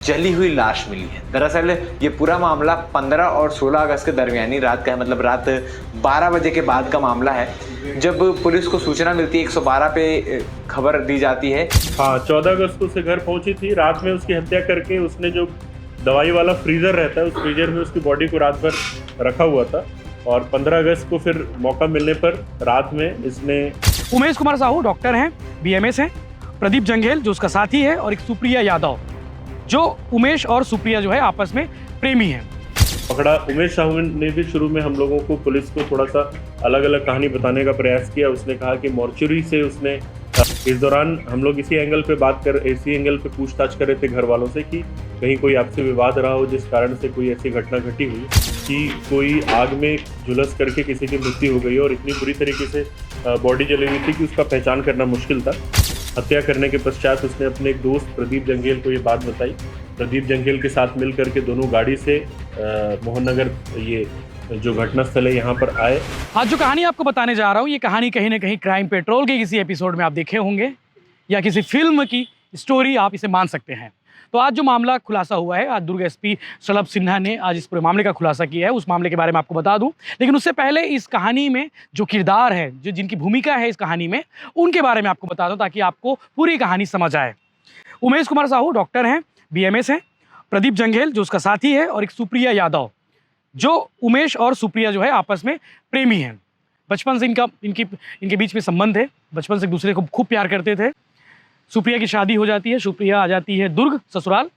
जली हुई लाश मिली है। दरअसल ये पूरा मामला 15 और 16 अगस्त के दरमियानी रात का है, मतलब रात 12 बजे के बाद का मामला है, जब पुलिस को सूचना मिलती है। 112 पे खबर दी जाती है। हाँ, 14 अगस्त को उसे घर पहुंची थी। रात में उसकी हत्या करके उसने जो दवाई वाला फ्रीजर रहता है, उस फ्रीजर में उसकी बॉडी को रात भर रखा हुआ था और 15 अगस्त को फिर मौका मिलने पर रात में इसने। उमेश कुमार साहू डॉक्टर हैं, बीएमएस हैं। प्रदीप जंघेल जो उसका साथी है, और एक सुप्रिया यादव, जो उमेश और सुप्रिया जो है आपस में प्रेमी हैं। पकड़ा। उमेश साहू ने भी शुरू में हम लोगों को, पुलिस को थोड़ा सा अलग अलग कहानी बताने का प्रयास किया। उसने कहा कि मॉर्चुरी से उसने, इस दौरान हम लोग इसी एंगल पे पूछताछ कर रहे थे घर वालों से कि कहीं कोई आपसे विवाद रहा हो जिस कारण से कोई ऐसी घटना घटी हुई कि कोई आग में झुलस करके किसी की मृत्यु हो गई और इतनी बुरी तरीके से बॉडी जली हुई थी कि उसका पहचान करना मुश्किल था। हत्या करने के पश्चात उसने अपने एक दोस्त प्रदीप जंघेल को ये बात बताई। प्रदीप जंघेल के साथ मिल करके दोनों गाड़ी से मोहन नगर, ये जो घटना स्थल है, यहाँ पर आए। आज जो कहानी आपको बताने जा रहा हूँ, ये कहानी कहीं ना कहीं क्राइम पेट्रोल के किसी एपिसोड में आप देखे होंगे या किसी फिल्म की स्टोरी आप इसे मान सकते हैं। तो आज जो मामला खुलासा हुआ है, आज दुर्ग एसपी शलभ सिन्हा ने आज इस पूरे मामले का खुलासा किया है। उस मामले के बारे में आपको बता दूं, लेकिन उससे पहले इस कहानी में जो किरदार है, जो जिनकी भूमिका है इस कहानी में, उनके बारे में आपको बता दूं ताकि आपको पूरी कहानी समझ आए। उमेश कुमार साहू डॉक्टर हैं, बीएमएस हैं। प्रदीप जंघेल जो उसका साथी है, और एक सुप्रिया यादव, जो उमेश और सुप्रिया जो है आपस में प्रेमी हैं। बचपन से इनके बीच में संबंध है, बचपन से एक दूसरे को खूब प्यार करते थे। सुप्रिया की शादी हो जाती है, सुप्रिया आ जाती है दुर्ग ससुराल,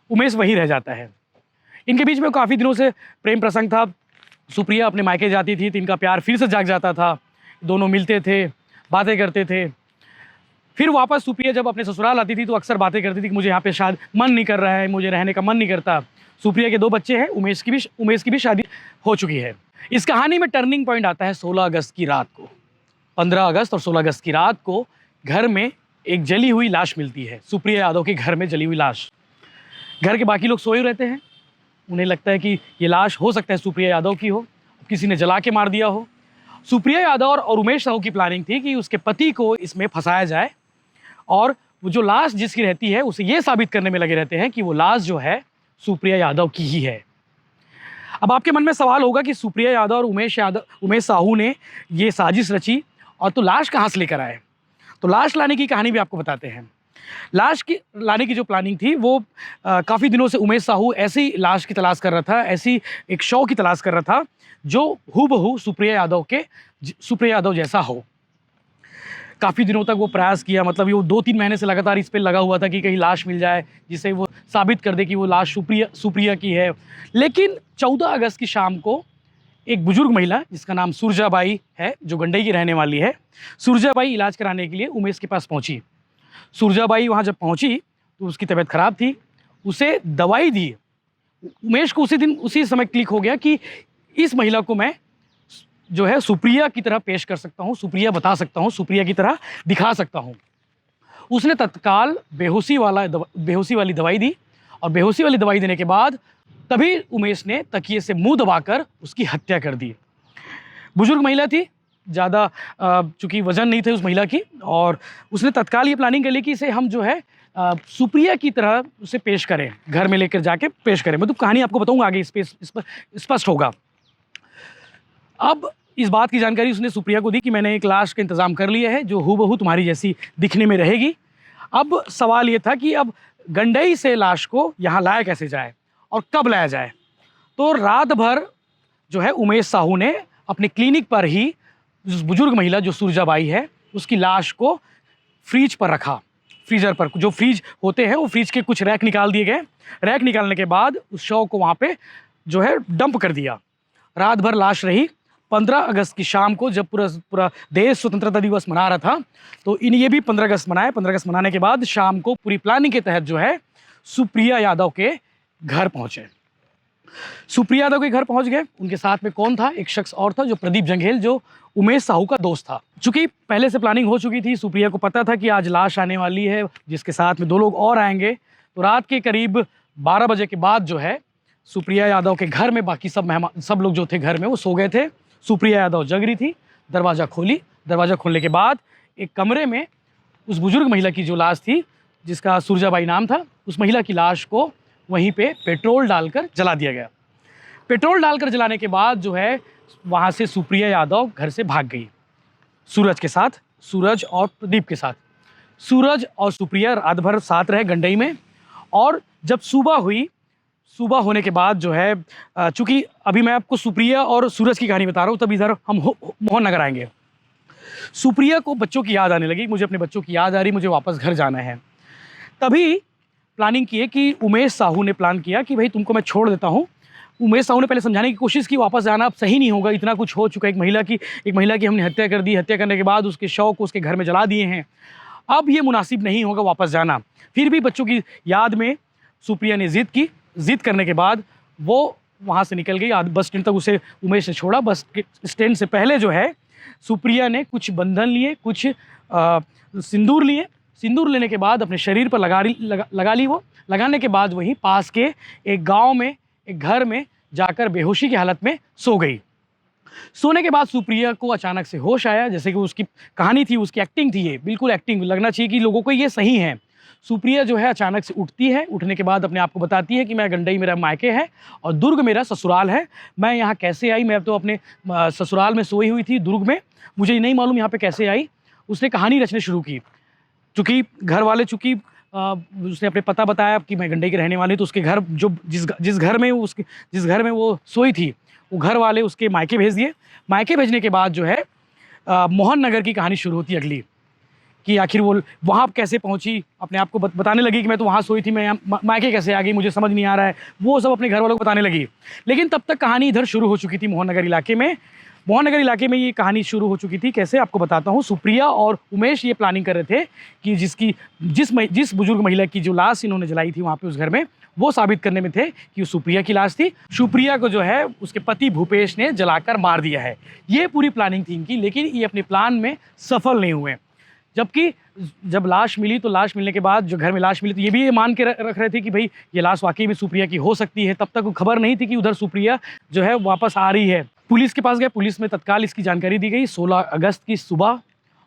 उमेश वहीं रह जाता है। इनके बीच में काफ़ी दिनों से प्रेम प्रसंग था। सुप्रिया अपने मायके जाती थी तो इनका प्यार फिर से जाग जाता था, दोनों मिलते थे, बातें करते थे। फिर वापस सुप्रिया जब अपने ससुराल आती थी तो अक्सर बातें करती थी कि मुझे यहाँ पे शायद मन नहीं कर रहा है, मुझे रहने का मन नहीं करता। सुप्रिया के 2 बच्चे हैं, उमेश की भी शादी हो चुकी है। इस कहानी में टर्निंग पॉइंट आता है 16 अगस्त की रात को। 15 अगस्त और 16 अगस्त की रात को घर में एक जली हुई लाश मिलती है। सुप्रिया यादव के घर में जली हुई लाश। घर के बाकी लोग सोए रहते हैं, उन्हें लगता है कि ये लाश हो सकता है सुप्रिया यादव की हो, किसी ने जला के मार दिया हो। सुप्रिया यादव और उमेश साहू की प्लानिंग थी कि उसके पति को इसमें फंसाया जाए, और वो जो लाश जिसकी रहती है उसे ये साबित करने में लगे रहते हैं कि वो लाश जो है सुप्रिया यादव की ही है। अब आपके मन में सवाल होगा कि सुप्रिया यादव और उमेश साहू ने ये साजिश रची, और तो लाश कहाँ से लेकर आए। तो लाश लाने की कहानी भी आपको बताते हैं। लाश की लाने की जो प्लानिंग थी वो काफ़ी दिनों से उमेश साहू ऐसी लाश की तलाश कर रहा था, ऐसी एक शव की तलाश कर रहा था जो हूबहू सुप्रिया यादव जैसा हो। काफ़ी दिनों तक वो प्रयास किया, मतलब वो 2-3 महीने से लगातार इस पे लगा हुआ था कि कहीं लाश मिल जाए जिसे वो साबित कर दे कि वो लाश सुप्रिया की है। लेकिन 14 अगस्त की शाम को एक बुजुर्ग महिला जिसका नाम सुरजाबाई है, जो गंडई की रहने वाली है, सुरजाबाई इलाज कराने के लिए उमेश के पास पहुंची। सुरजाबाई वहां जब पहुंची तो उसकी तबीयत खराब थी, उसे दवाई दी। उमेश को उसी समय क्लिक हो गया कि इस महिला को मैं जो है सुप्रिया की तरह पेश कर सकता हूँ, सुप्रिया बता सकता हूँ, सुप्रिया की तरह दिखा सकता हूँ। उसने तत्काल बेहोशी वाली दवाई दी, और बेहोशी वाली दवाई देने के बाद तभी उमेश ने तकिए से मुंह दबाकर उसकी हत्या कर दी। बुजुर्ग महिला थी, ज़्यादा चूँकि वजन नहीं थे उस महिला की, और उसने तत्काल ये प्लानिंग कर ली कि इसे हम जो है सुप्रिया की तरह उसे पेश करें, घर में लेकर जाके पेश करें। मतलब कहानी आपको बताऊंगा आगे, इस पर स्पष्ट होगा। अब इस बात की जानकारी उसने सुप्रिया को दी कि मैंने एक लाश का इंतज़ाम कर लिया है जो हूबहू तुम्हारी जैसी दिखने में रहेगी। अब सवाल ये था कि अब गंडई से लाश को यहाँ लाया कैसे जाए और कब लाया जाए। तो रात भर जो है उमेश साहू ने अपने क्लिनिक पर ही उस बुजुर्ग महिला जो सुरजाबाई है उसकी लाश को फ्रीज पर रखा। फ्रीजर पर जो फ्रीज होते हैं, वो फ्रीज के कुछ रैक निकाल दिए गए। रैक निकालने के बाद उस शव को वहाँ पे जो है डंप कर दिया। रात भर लाश रही। 15 अगस्त की शाम को जब पूरा देश स्वतंत्रता दिवस मना रहा था, तो ये भी 15 अगस्त मनाए। 15 अगस्त मनाने के बाद शाम को पूरी प्लानिंग के तहत जो है सुप्रिया यादव के घर पहुंचे। सुप्रिया यादव के घर पहुंच गए। उनके साथ में कौन था? एक शख्स और था, जो प्रदीप जंघेल, जो उमेश साहू का दोस्त था। चूंकि पहले से प्लानिंग हो चुकी थी, सुप्रिया को पता था कि आज लाश आने वाली है जिसके साथ में 2 लोग और आएंगे। तो रात के करीब 12 बजे के बाद जो है सुप्रिया यादव के घर में बाकी सब लोग जो थे घर में वो सो गए थे। सुप्रिया यादव जग रही थी। दरवाज़ा खोली। दरवाज़ा खोलने के बाद एक कमरे में उस बुजुर्ग महिला की जो लाश थी जिसका सुरजाबाई नाम था, उस महिला की लाश को वहीं पे पेट्रोल डालकर जला दिया गया। पेट्रोल डालकर जलाने के बाद जो है वहाँ से सुप्रिया यादव घर से भाग गई सूरज के साथ, सूरज और प्रदीप के साथ। सूरज और सुप्रिया रात भर साथ रहे गंडई में, और जब सुबह हुई, सुबह होने के बाद जो है चूँकि अभी मैं आपको सुप्रिया और सूरज की कहानी बता रहा हूँ, तब इधर हम मोहन नगर आएंगे। सुप्रिया को बच्चों की याद आने लगी, मुझे अपने बच्चों की याद आ रही, मुझे वापस घर जाना है। तभी प्लानिंग किए कि उमेश साहू ने प्लान किया कि भाई तुमको मैं छोड़ देता हूँ। उमेश साहू ने पहले समझाने की कोशिश की, वापस जाना अब सही नहीं होगा, इतना कुछ हो चुका है। एक महिला की हमने हत्या कर दी, हत्या करने के बाद उसके शव को उसके घर में जला दिए हैं, अब ये मुनासिब नहीं होगा वापस जाना। फिर भी बच्चों की याद में सुप्रिया ने जिद की। जिद करने के बाद वो वहाँ से निकल गई। बस स्टैंड तक उसे उमेश ने छोड़ा। बस स्टैंड से पहले जो है सुप्रिया ने कुछ बंधन लिए, कुछ सिंदूर लिए। सिंदूर लेने के बाद अपने शरीर पर लगा ली। वो लगाने के बाद वहीं पास के एक गांव में एक घर में जाकर बेहोशी की हालत में सो गई। सोने के बाद सुप्रिया को अचानक से होश आया, जैसे कि उसकी कहानी थी, उसकी एक्टिंग थी, ये बिल्कुल एक्टिंग लगना चाहिए कि लोगों को ये सही है। सुप्रिया जो है अचानक से उठती है, उठने के बाद अपने आप को बताती है कि मैं गंडई मेरा मायके है और दुर्ग मेरा ससुराल है। मैं यहाँ कैसे आई, मैं तो अपने ससुराल में सोई हुई थी दुर्ग में, मुझे नहीं मालूम यहाँ पे कैसे आई। उसने कहानी रचने शुरू की। चूँकि घर वाले उसने अपने पता बताया कि मैं गंडई के रहने वाली, तो उसके घर जो जिस घर में वो सोई थी, वो घर वाले उसके मायके भेज दिए। मायके भेजने के बाद जो है मोहन नगर की कहानी शुरू होती है अगली, कि आखिर वो वहाँ कैसे पहुँची। अपने आप को बताने लगी कि मैं तो वहाँ सोई थी, मैं यहाँ मायके कैसे आ गई, मुझे समझ नहीं आ रहा है। वो सब अपने घर वालों को बताने लगी। लेकिन तब तक कहानी इधर शुरू हो चुकी थी मोहन नगर इलाके में। मोहन नगर इलाके में ये कहानी शुरू हो चुकी थी। कैसे, आपको बताता हूँ। सुप्रिया और उमेश ये प्लानिंग कर रहे थे कि जिस बुजुर्ग महिला की जो लाश इन्होंने जलाई थी वहाँ पे उस घर में, वो साबित करने में थे कि वो सुप्रिया की लाश थी। सुप्रिया को जो है उसके पति भूपेश ने जलाकर मार दिया है। ये पूरी प्लानिंग थी इनकी, लेकिन ये अपने प्लान में सफल नहीं हुए। जबकि जब लाश मिली, तो लाश मिलने के बाद जो घर में लाश मिली, तो ये भी ये मान के रख रहे थे कि भाई ये लाश वाकई में सुप्रिया की हो सकती है। तब तक खबर नहीं थी कि उधर सुप्रिया जो है वापस आ रही है। पुलिस के पास गए, पुलिस में तत्काल इसकी जानकारी दी गई 16 अगस्त की सुबह।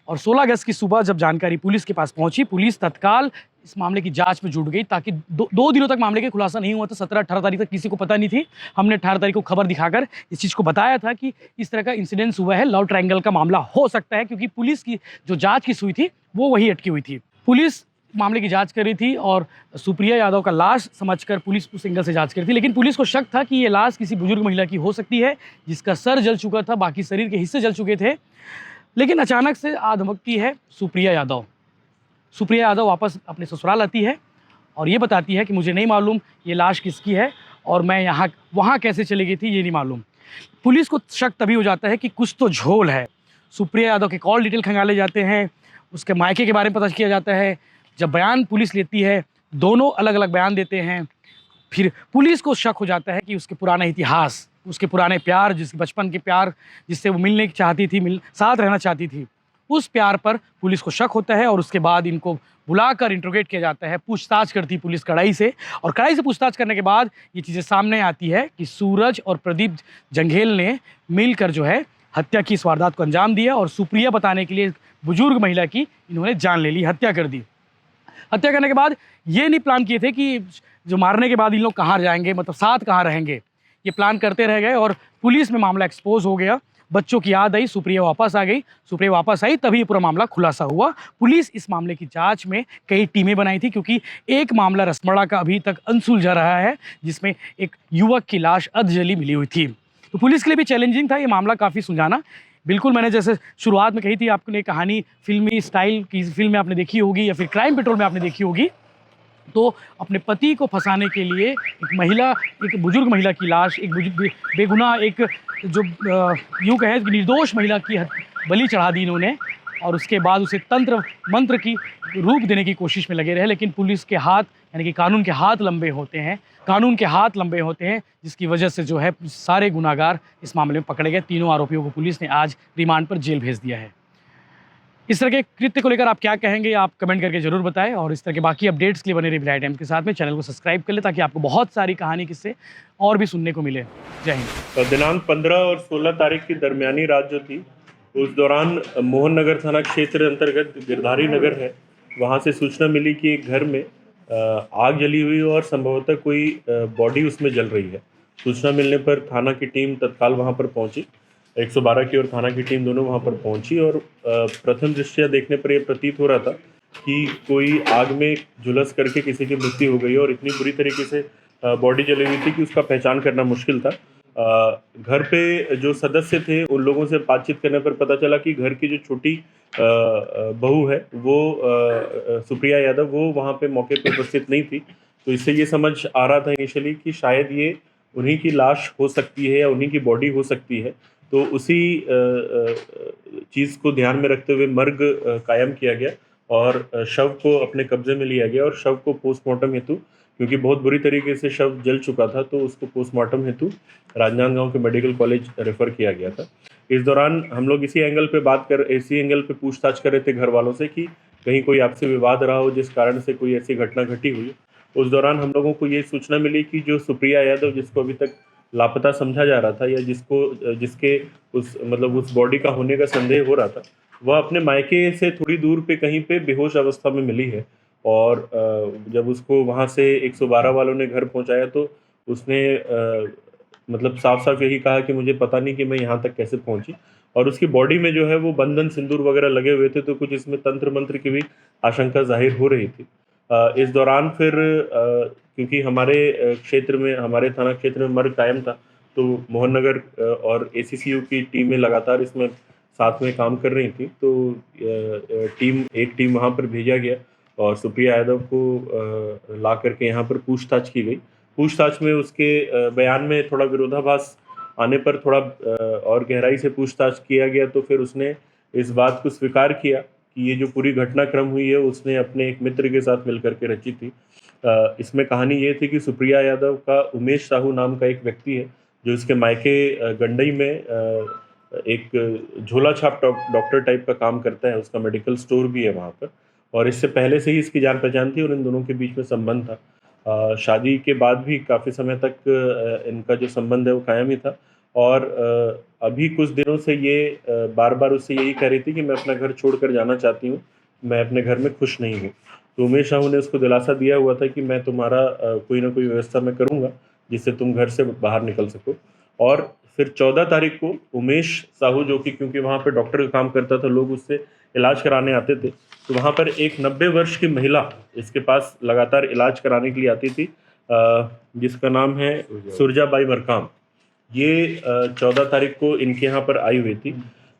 और 16 अगस्त की सुबह जब जानकारी पुलिस के पास पहुंची, पुलिस तत्काल इस मामले की जांच में जुट गई, ताकि दो दिनों तक मामले का खुलासा नहीं हुआ था। 17-18 तारीख तक किसी को पता नहीं थी। हमने 18 तारीख को खबर दिखाकर इस चीज़ को बताया था कि इस तरह का इंसिडेंस हुआ है, लव ट्रायंगल का मामला हो सकता है, क्योंकि पुलिस की जो जाँच की सुई थी वो वही अटकी हुई थी। पुलिस मामले की जांच कर रही थी और सुप्रिया यादव का लाश समझकर पुलिस उस एंगल से जांच कर रही थी। लेकिन पुलिस को शक था कि ये लाश किसी बुजुर्ग महिला की हो सकती है, जिसका सर जल चुका था, बाकी शरीर के हिस्से जल चुके थे। लेकिन अचानक से आधमकती है सुप्रिया यादव। सुप्रिया यादव वापस अपने ससुराल आती है और ये बताती है कि मुझे नहीं मालूम ये लाश किसकी है और मैं वहाँ कैसे चली गई थी, ये नहीं मालूम। पुलिस को शक तभी हो जाता है कि कुछ तो झोल है। सुप्रिया यादव के कॉल डिटेल खंगाले जाते हैं, उसके मायके के बारे में पता किया जाता है। जब बयान पुलिस लेती है, दोनों अलग अलग बयान देते हैं। फिर पुलिस को शक हो जाता है कि उसके पुराना इतिहास, उसके पुराने प्यार, जिसके बचपन के प्यार, जिससे वो मिलने चाहती थी, साथ रहना चाहती थी, उस प्यार पर पुलिस को शक होता है। और उसके बाद इनको बुलाकर इंट्रोगेट किया जाता है, पूछताछ करती पुलिस कड़ाई से। और कड़ाई से पूछताछ करने के बाद ये चीज़ें सामने आती है कि सूरज और प्रदीप जंघेल ने मिलकर जो है हत्या की इस वारदात को अंजाम दिया। और सुप्रिया बताने के लिए बुजुर्ग महिला की इन्होंने जान ले ली, हत्या कर दी। हत्या करने के बाद ये नहीं प्लान किए थे कि जो मारने के बाद इन लोग कहाँ जाएंगे, मतलब साथ कहाँ रहेंगे। ये प्लान करते रह गए और पुलिस में मामला एक्सपोज हो गया। बच्चों की याद आई, सुप्रिया वापस आ गई। सुप्रिया वापस आई तभी पूरा मामला खुलासा हुआ। पुलिस इस मामले की जांच में कई टीमें बनाई थी, क्योंकि एक मामला रसमड़ा का अभी तक अनसुलझा रहा है, जिसमें एक युवक की लाश अधजली मिली हुई थी। तो पुलिस के लिए भी चैलेंजिंग था ये मामला काफ़ी सुलझाना। बिल्कुल, मैंने जैसे शुरुआत में कही थी, आपने कहानी फिल्मी स्टाइल की फिल्म में आपने देखी होगी या फिर क्राइम पेट्रोल में आपने देखी होगी। तो अपने पति को फंसाने के लिए एक बुजुर्ग महिला की लाश, एक बेगुनाह, एक जो यूँ कहें कि निर्दोष महिला की बलि चढ़ा दी इन्होंने। और उसके बाद उसे तंत्र मंत्र की रूप देने की कोशिश में लगे रहे। लेकिन पुलिस के हाथ, यानी कि कानून के हाथ लंबे होते हैं, जिसकी वजह से जो है सारे गुनाहगार इस मामले में पकड़े गए। तीनों आरोपियों को पुलिस ने आज रिमांड पर जेल भेज दिया है। इस तरह के कृत्य को लेकर आप क्या कहेंगे, आप कमेंट करके जरूर बताएं। और इस तरह के बाकी अपडेट्स के लिए बने रहिए भिलाई टाइम्स के साथ में। चैनल को सब्सक्राइब कर ले ताकि आपको बहुत सारी कहानी किस्से और भी सुनने को मिले। जय हिंद। तो दिनांक 15 और 16 तारीख की दरमियानी रात जो थी, उस दौरान मोहन नगर थाना क्षेत्र अंतर्गत गिरधारी नगर है, वहाँ से सूचना मिली कि एक घर में आग जली हुई और संभवतः कोई बॉडी उसमें जल रही है। सूचना मिलने पर थाना की टीम तत्काल वहाँ पर पहुँची। 112 की और थाना की टीम दोनों वहाँ पर पहुँची और प्रथम दृष्टया देखने पर यह प्रतीत हो रहा था कि कोई आग में झुलस करके किसी की मृत्यु हो गई और इतनी बुरी तरीके से बॉडी जली हुई थी कि उसका पहचान करना मुश्किल था। घर पे जो सदस्य थे उन लोगों से बातचीत करने पर पता चला कि घर की जो छोटी बहू है वो सुप्रिया यादव वो वहाँ पे मौके पे उपस्थित नहीं थी। तो इससे ये समझ आ रहा था इनिशियली कि शायद ये उन्हीं की लाश हो सकती है या उन्हीं की बॉडी हो सकती है। तो उसी चीज़ को ध्यान में रखते हुए मर्ग कायम किया गया और शव को अपने कब्जे में लिया गया और शव को पोस्टमार्टम हेतु, क्योंकि बहुत बुरी तरीके से शव जल चुका था, तो उसको पोस्टमार्टम हेतु राजनांदगांव के मेडिकल कॉलेज रेफर किया गया था। इस दौरान हम लोग इसी एंगल पे पूछताछ कर रहे थे घर वालों से कि कहीं कोई आपसी विवाद रहा हो जिस कारण से कोई ऐसी घटना घटी हुई। उस दौरान हम लोगों को ये सूचना मिली कि जो सुप्रिया यादव जिसको अभी तक लापता समझा जा रहा था या जिसके उस बॉडी का होने का संदेह हो रहा था, वह अपने मायके से थोड़ी दूर पे कहीं पे बेहोश अवस्था में मिली है। और जब उसको वहाँ से 112 वालों ने घर पहुँचाया तो उसने साफ-साफ यही कहा कि मुझे पता नहीं कि मैं यहाँ तक कैसे पहुँची। और उसकी बॉडी में जो है वो बंधन सिंदूर वगैरह लगे हुए थे, तो कुछ इसमें तंत्र मंत्र की भी आशंका जाहिर हो रही थी। इस दौरान फिर क्योंकि हमारे थाना क्षेत्र में मर्ग कायम था, तो मोहन नगर और एसीसीयू की टीमें लगातार इसमें साथ में काम कर रही थी। तो एक टीम वहाँ पर भेजा गया और सुप्रिया यादव को ला करके यहाँ पर पूछताछ की गई। पूछताछ में उसके बयान में थोड़ा विरोधाभास आने पर थोड़ा और गहराई से पूछताछ किया गया, तो फिर उसने इस बात को स्वीकार किया कि ये जो पूरी घटनाक्रम हुई है उसने अपने एक मित्र के साथ मिलकर के रची थी। इसमें कहानी ये थी कि सुप्रिया यादव का उमेश साहू नाम का एक व्यक्ति है जो इसके मायके गंडई में एक झोला छाप डॉक्टर टाइप का काम करता है, उसका मेडिकल स्टोर भी है वहाँ पर। और इससे पहले से ही इसकी जान पहचान थी और इन दोनों के बीच में संबंध था। शादी के बाद भी काफ़ी समय तक इनका जो संबंध है वो कायम ही था। और अभी कुछ दिनों से ये बार बार उससे यही कह रही थी कि मैं अपना घर छोड़कर जाना चाहती हूँ, मैं अपने घर में खुश नहीं हूँ। तो उमेश साहू ने उसको दिलासा दिया हुआ था कि मैं तुम्हारा कोई ना कोई व्यवस्था मैं करूँगा जिससे तुम घर से बाहर निकल सको। और फिर 14 तारीख को उमेश साहू, जो कि क्योंकि वहाँ पे डॉक्टर का काम करता था, लोग उससे इलाज कराने आते थे, तो वहाँ पर एक 90 वर्ष की महिला इसके पास लगातार इलाज कराने के लिए आती थी, जिसका नाम है सुरजाबाई मरकाम। ये 14 तारीख को इनके यहाँ पर आई हुई थी।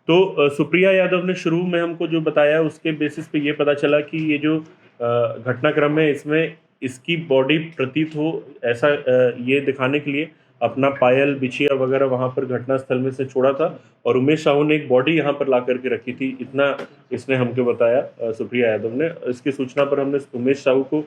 तो सुप्रिया यादव ने शुरू में हमको जो बताया उसके बेसिस पे ये पता चला कि ये जो घटनाक्रम है इसमें इसकी बॉडी प्रतीत हो ऐसा ये दिखाने के लिए अपना पायल बिछिया वगैरह वहाँ पर घटनास्थल में से छोड़ा था और उमेश साहू ने एक बॉडी यहाँ पर ला करके रखी थी, इतना इसने हमको बताया सुप्रिया यादव ने। इसकी सूचना पर हमने उमेश साहू को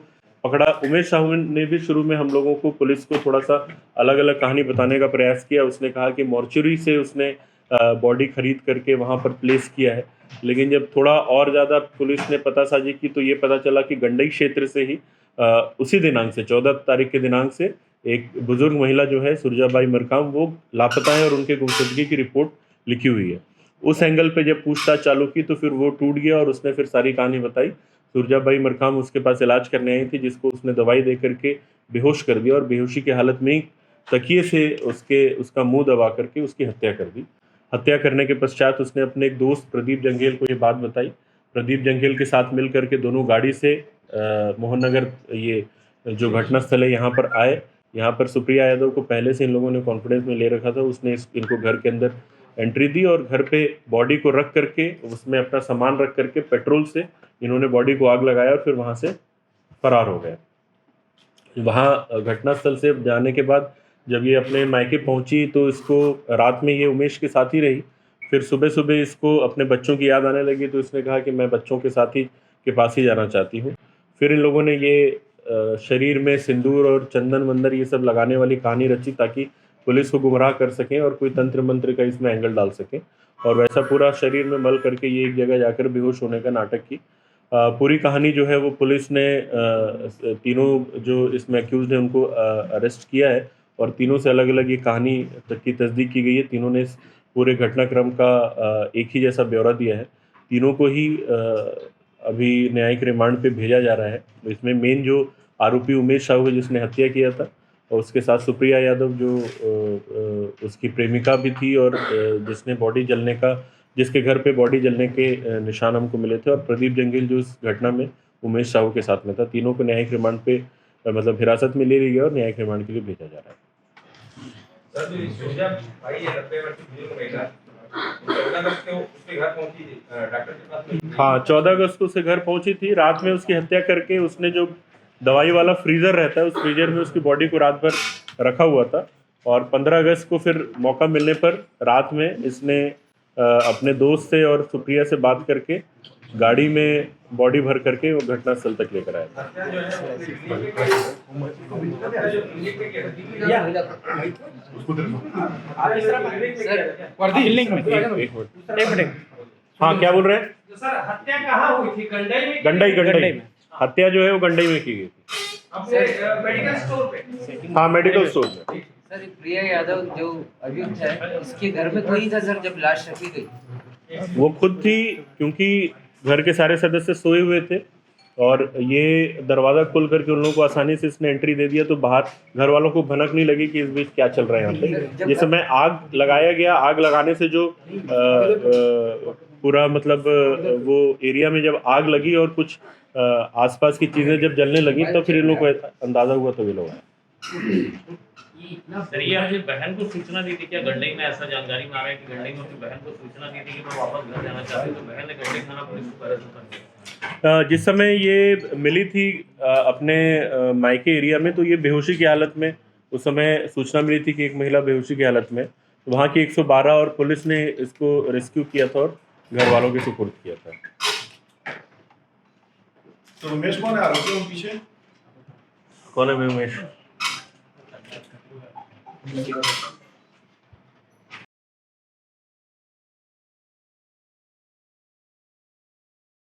पकड़ा। उमेश साहू ने भी शुरू में हम लोगों को, पुलिस को थोड़ा सा अलग अलग कहानी बताने का प्रयास किया। उसने कहा कि मॉर्चुरी से उसने बॉडी खरीद करके वहाँ पर प्लेस किया है, लेकिन जब थोड़ा और ज़्यादा पुलिस ने पतासाजी की तो ये पता चला कि गंडई क्षेत्र से ही उसी दिनांक से 14 तारीख के दिनांक से एक बुजुर्ग महिला जो है सुरजाबाई मरकाम वो लापता है और उनके गुमशुदगी की रिपोर्ट लिखी हुई है। उस एंगल पे जब पूछताछ चालू की तो फिर वो टूट गया और उसने फिर सारी कहानी बताई। सुरजाबाई मरकाम उसके पास इलाज करने आई थी, जिसको उसने दवाई दे करके बेहोश कर दिया और बेहोशी की हालत में ही तकिए से उसका मुंह दबा करके उसकी हत्या कर दी। हत्या करने के पश्चात उसने अपने एक दोस्त प्रदीप जंघेल को ये बात बताई। प्रदीप जंघेल के साथ मिल करके दोनों गाड़ी से मोहन नगर, ये जो घटनास्थल है, यहाँ पर आए। यहाँ पर सुप्रिया यादव को पहले से इन लोगों ने कॉन्फिडेंस में ले रखा था। उसने इनको घर के अंदर एंट्री दी और घर पे बॉडी को रख करके उसमें अपना सामान रख करके पेट्रोल से इन्होंने बॉडी को आग लगाया और फिर वहाँ से फरार हो गए। वहाँ घटनास्थल से जाने के बाद जब ये अपने मायके पहुँची तो इसको रात में ये उमेश के साथ ही रही। फिर सुबह सुबह इसको अपने बच्चों की याद आने लगी तो इसने कहा कि मैं बच्चों के साथी के पास ही जाना चाहती हूँ। फिर इन लोगों ने ये शरीर में सिंदूर और चंदन वंदर ये सब लगाने वाली कहानी रची ताकि पुलिस को गुमराह कर सकें और कोई तंत्र मंत्र का इसमें एंगल डाल सकें। और वैसा पूरा शरीर में मल करके ये एक जगह जाकर बेहोश होने का नाटक की। पूरी कहानी जो है वो पुलिस ने तीनों जो इसमें अक्यूज्ड हैं उनको अरेस्ट किया है और तीनों से अलग अलग ये कहानी तक की तस्दीक की गई है। तीनों ने पूरे घटनाक्रम का एक ही जैसा ब्यौरा दिया है। तीनों को ही अभी न्यायिक रिमांड पे भेजा जा रहा है। इसमें मेन जो आरोपी उमेश साहू है जिसने हत्या किया था, और उसके साथ सुप्रिया यादव जो उसकी प्रेमिका भी थी, और जिसने बॉडी जलने का, जिसके घर पे बॉडी जलने के निशान हमको मिले थे, और प्रदीप जंगील जो इस घटना में उमेश साहू के साथ में था। तीनों को न्यायिक रिमांड पे मतलब हिरासत में ले लिया गया और न्यायिक रिमांड के लिए भेजा जा रहा है। हाँ, 14 अगस्त को उसके घर पहुंची थी। रात में उसकी हत्या करके उसने जो दवाई वाला फ्रीजर रहता है, उस फ्रीजर में उसकी बॉडी को रात भर रखा हुआ था, और 15 अगस्त को फिर मौका मिलने पर रात में इसने अपने दोस्त से और सुप्रिया से बात करके गाड़ी में बॉडी भर करके वो घटना स्थल तक लेकर आया था। एक मिनट। हाँ, क्या बोल रहे हैं? सर हत्या कहाँ हुई थी? गंडई में। हत्या जो है वो गंडई में की गई थी। मेडिकल स्टोर पे। हाँ, मेडिकल स्टोर में। सर प्रिया यादव जो अभियुक्त है, इसके घर में कोई था सर जब लाश रखी गई? वो खुद थी, क्योंकि घर के सारे सदस्य सोए हुए थे और ये दरवाज़ा खोल करके उन लोगों को आसानी से इसने एंट्री दे दिया, तो बाहर घर वालों को भनक नहीं लगी कि इस बीच क्या चल रहा है यहाँ पे। जिस समय आग लगाया गया, आग लगाने से जो पूरा मतलब वो एरिया में जब आग लगी और कुछ आसपास की चीज़ें जब जलने लगी, तब फिर इन लोगों को अंदाज़ा हुआ, तो ये लोग आए। सर ये मुझे बहन को सूचना दी थी क्या गंडई में? ऐसा जानकारी में आ रहा है कि गंडई में अपनी बहन को सूचना दी थी कि मैं वापस घर जाना चाहती हूँ, तो बहन ने गंडई थाना पुलिस को परेशान किया। जिस समय ये मिली थी अपने मायके एरिया में, तो ये बेहोशी की हालत में, उस समय सूचना मिली थी कि एक महिला बेहोशी की हालत में, तो वहाँ की 112 और पुलिस ने इसको रेस्क्यू किया था और घर वालों के सुपुर्द किया था। तो उमेश कौन है आरोपी के पीछे? कौन है उमेश?